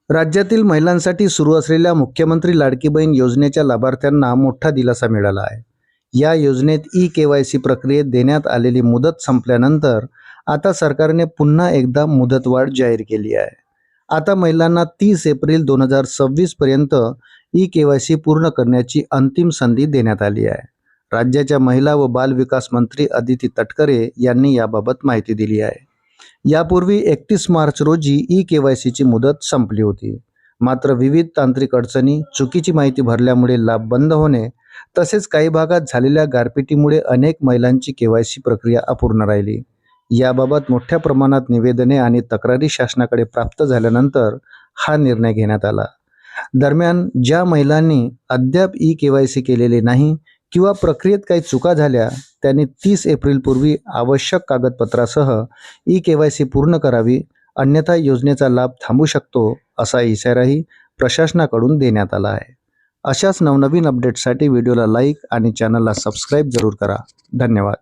राज्यातील महिलांसाठी सुरू असलेल्या मुख्यमंत्री लाडकी बहीण योजनेच्या लाभार्थ्यांना मोठा दिलासा मिळाला आहे। या योजनेत ई-केवायसी प्रक्रियेत देण्यात आलेली मुदत संपल्यानंतर आता सरकारने पुन्हा एकदा मुदतवाढ जाहीर केली आहे। आता महिलांना 30 एप्रिल 2026 पर्यंत ई-केवायसी पूर्ण करण्याची अंतिम संधी देण्यात आली आहे। राज्याच्या महिला व बाल विकास मंत्री अदिती तटकरे यांनी याबाबत माहिती दिली आहे। यापूर्वी 31 मार्च रोजी ई-केवायसीची मुदत संपली होती। मात्र विविध तांत्रिक अडचणी, चुकीची माहिती भरल्यामुळे लाभ बंद होणे तसेच काही भागात झालेल्या गारपिटीमुळे अनेक महिलांची केवायसी प्रक्रिया अपूर्ण राहिली। याबाबत मोठ्या प्रमाणात निवेदने आणि तक्रारी शासनाकडे प्राप्त झाल्यानंतर हा निर्णय घेण्यात आला। दरम्यान ज्या महिलांनी अद्याप ई-केवायसी केलेले नाही किंवा प्रक्रियेत काही चुका झाल्या त्यांनी 30 एप्रिल पूर्वी आवश्यक कागदपत्रासह ई-केवायसी पूर्ण करावी, अन्यथा योजनेचा लाभ थांबू शकतो असा इशाराही प्रशासनाकडून देण्यात आला आहे। अशाच नवनवीन अपडेट्ससाठी व्हिडिओला लाईक आणि चॅनलला सबस्क्राईब जरूर करा। धन्यवाद।